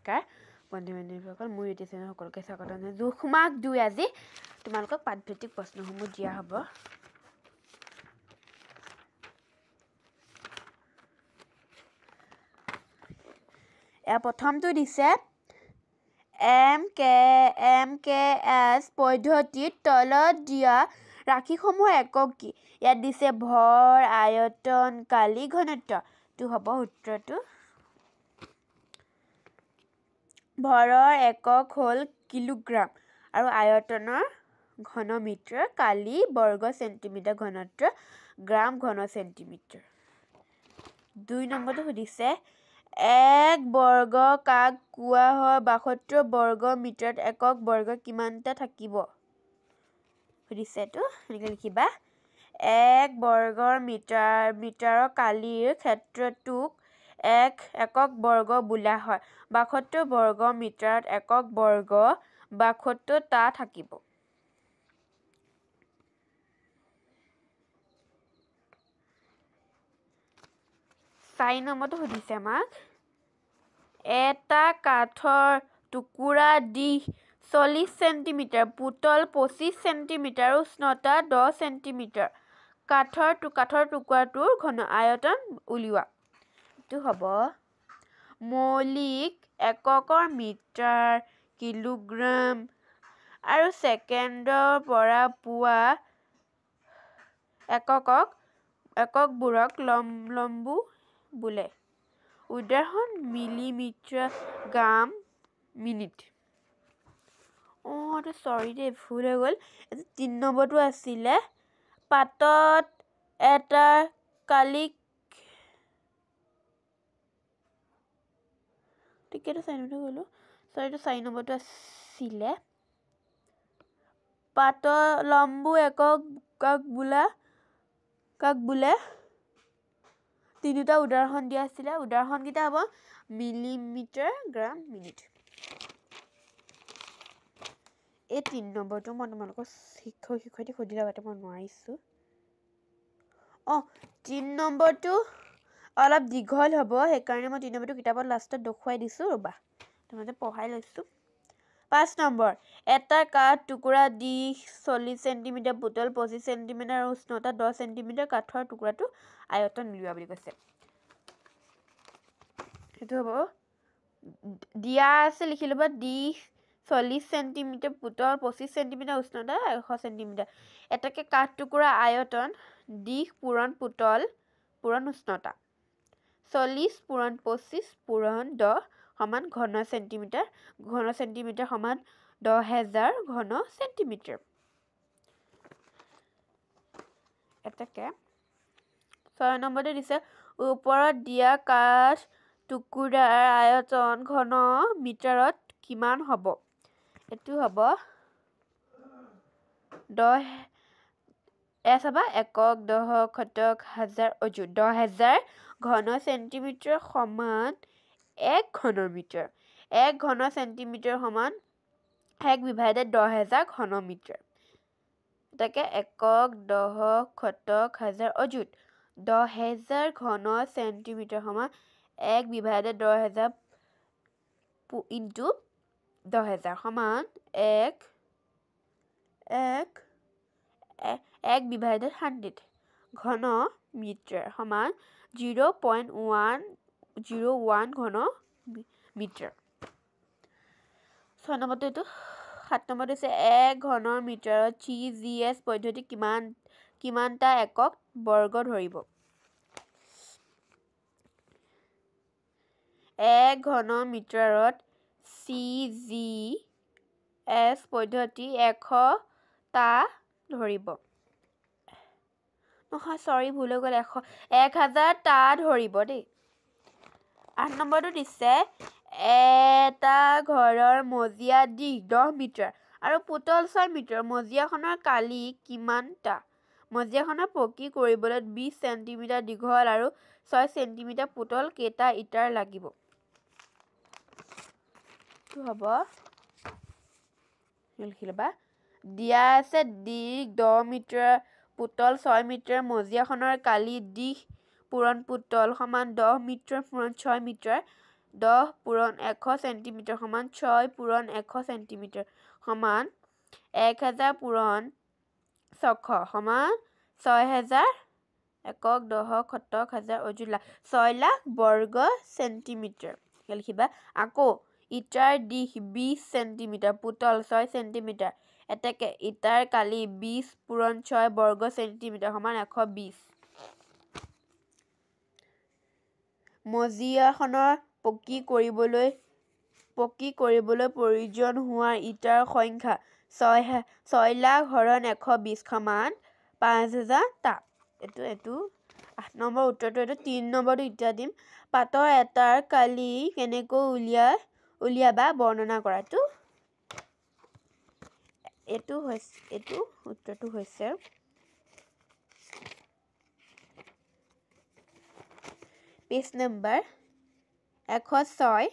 নমস্কাৰ বন্ধু-বান্ধৱীসকল মোৰ YouTube channel সকলোকে স্বাগতম জনাইছোঁ জোখমাক 2 আজি তোমালোকক পাঠভিত্তিক প্ৰশ্নসমূহ দিয়া হ'ব প্ৰথমটো দিছে MKS পদ্ধতিত তলত দিয়া ৰাশিসমূহ একক কি ইয়াত দিছে ভৰ আয়তন কালি ঘনত্ব তো হ'ব উত্তৰটো ভৰৰ একক হ'ল কিলোগ্ৰাম আৰু আয়তনৰ ঘনমিটাৰ কালি বৰ্গ সেন্টিমিটাৰ ঘনত্ব গ্ৰাম ঘন সেন্টিমিটাৰ 2 নম্বৰটো সুধিছে 1 বৰ্গ কাক কোৱা হয় 72 বৰ্গ মিটাৰত একক বৰ্গ কিমানটা থাকিব সুধিছেটো এনেকৈ লিখিবা 1 বৰ্গৰ মিটাৰৰ কালিৰ ক্ষেত্ৰটোক একক বৰ্গ বোলা হয় 72 বৰ্গ মিটাৰত একক বৰ্গ 72 টা থাকিব 4 নম্বৰটো সুধিছে আমাক এটা কাঠৰ টুকুৰা দি 40 সেন্টিমিটাৰ পুতল 25 সেন্টিমিটাৰ উষ্ণতা 10 সেন্টিমিটাৰ কাঠৰ টুকুৰাটোৰ ঘন আয়তন উলিওৱা এইটো হ'ব মৌলিক এককৰ মিটাৰ কিলোগ্ৰাম আৰু ছেকেণ্ডৰ পৰা পোৱা এককবোৰক লম্বু বোলে উদাহৰণ মিলিমিটাৰ গ্ৰাম মিনিট এইটো সৰি দে ভুল হৈ গ'ল 3 নম্বৰটো আছিলে পাতত এটা কালিক টিকেটো 4 নম্বৰটো গ'লো সৰিটো 4 নম্বৰটো আছিলে পাত লম্বু একক কাক বোলে তিনিটা উদাহৰণ দিয়া আছিল উদাহৰণ কিটা হ'ব মিলিমিটাৰ গ্ৰাম মিনিট এই 3 নম্বৰটো মই তোমালোকক শিক্ষয়িত্ৰী সুধিলা বাতে মই নোৱাৰিছো 3 নম্বৰটো অলপ দীঘল হ'ব সেইকাৰণে মই 3 নম্বৰটো কিতাপত লাষ্টত দেখুৱাই দিছো ৰবা তোমালোকে পঢ়াই লৈছো 5 নম্বৰ এটা কাঠ টুকুৰা দি 40 সেন্টিমিটাৰ পুতল 25 সেন্টিমিটাৰ আৰু উষ্ণতা 10 সেন্টিমিটাৰ কাঠৰ টুকুৰাটো আয়তন উলিওৱা বুলি কৈছে সেইটো হ'ব দিয়া আছে লিখি লবা দি 40 সেন্টিমিটাৰ পুতল 25 সেন্টিমিটাৰ উষ্ণতা 100 সেন্টিমিটাৰ এটাকে কাঠ টুকুৰা আয়তন দিশ পূৰণ পুতল পূৰণ উষ্ণতা 40 পূৰণ 25 পূৰণ 10 সমান ঘন সেন্টিমিটাৰ সমান 10000 ঘন সেন্টিমিটাৰ এটাকে 6 নম্বৰতে দিছে ওপৰত দিয়া কাঠ টুকুৰাৰ আয়তন ঘন মিটাৰত কিমান হ'ব এটো হ'ব 10 এছবা একক দশক শতক হাজাৰ অযুত 10000 ঘন সেন্টিমিটাৰ সমান 1 ঘন মিটাৰ 1 ঘন সেন্টিমিটাৰ সমান 1/10000 ঘন মিটাৰ এটাকে একক দশক শতক হাজাৰ অযুত 10000 ঘন সেন্টিমিটাৰ সমান 1/10000 ইনটু 10000 সমান 1/100 ঘন মিটাৰ সমান 0.101 ঘন মিটাৰ 6 নম্বৰটো এইটো 7 নম্বৰটো হৈছে 1 ঘন মিটাৰত CGS পদ্ধতি কিমানটা একক বৰ্গ ধৰিব 1 ঘন মিটাৰত CGS পদ্ধতি 100 টা ধৰিব নহয় সৰি ভুল হৈ গ'ল 1000 টা ধৰিব দেই 8 নম্বৰটো দিছে এটা ঘৰৰ মজিয়া দিশ 10 মিটাৰ আৰু পুতল 6 মিটাৰ মজিয়াখনৰ কালি কিমানটা মজিয়াখনৰ পকী কৰিবলৈ 20 সেন্টিমিটাৰ দীঘল আৰু 6 সেন্টিমিটাৰ পুতল কেইটা ইটাৰ লাগিব তো হ'ব লিখিলবা দিয়া আছে দিশ 10 মিটাৰ পুতল 6 মিটাৰ মজিয়াখনৰ কালি দিশ পূৰণ পুতল সমান 10 মিটাৰ পূৰণ 6 মিটাৰ 10 পূৰণ 100 চেণ্টিমিটাৰ সমান 6 পূৰণ 100 চেণ্টিমিটাৰ সমান 1000 পূৰণ 600 সমান 6000 একক দশক শতক হাজাৰ অযুত লাখ 6 লাখ বৰ্গ চেণ্টিমিটাৰ লিখিবা আকৌ ইটাৰ দিশ 20 চেণ্টিমিটাৰ পুতল 6 চেণ্টিমিটাৰ এতেকে ইটাৰ কালি 20 পূৰণ 6 বৰ্গ চেণ্টিমিটাৰ সমান 120 মজিয়াখনৰ পকী কৰিবলৈ প্ৰয়োজন হোৱা ইটাৰ সংখ্যা 6 লাখ হৰণ 120 সমান 5000 টা এইটো 8 নম্বৰ উত্তৰটো এইটো 3 নম্বৰটো ইটা দিম পাতৰ এটাৰ কালি কেনেকৈ উলিয়াবা বৰ্ণনা কৰা এইটো উত্তৰটো হৈছে পেজ নম্বৰ 106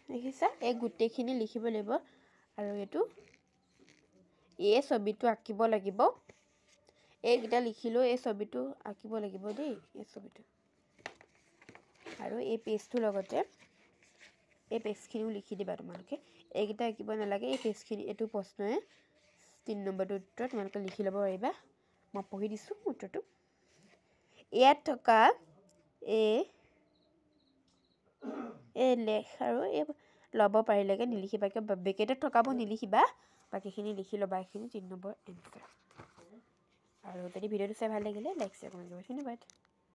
দেখিছা এই গোটেইখিনি লিখিব লাগিব আৰু এইটো এই ছবিটো আঁকিব লাগিব এইকেইটা লিখিলো এই ছবিটো আঁকিব লাগিব দেই এই ছবিটো আৰু এই পেজটোৰ লগতে এই পেজখিনিও লিখি দিবা তোমালোকে এইকেইটা আঁকিব নালাগে এই পেজখিনি এইটো প্ৰশ্নয়ে 3 নম্বৰটো উত্তৰ তোমালোকে লিখি ল'ব পাৰিবা মই পঢ়ি দিছোঁ উত্তৰটো ইয়াত থকা এই লেখ আৰু এই ল'ব পাৰিলেগে নিলিখিবা কিয় বেকেটত থকাবোৰ নিলিখিবা বাকীখিনি লিখি ল'বা এইখিনি 3 নম্বৰ এনচাৰ আৰু যদি ভিডিঅ'টো চাই ভাল লাগিলে লাইক শ্বেয়াৰ কমেণ্ট কৰিব ধন্যবাদ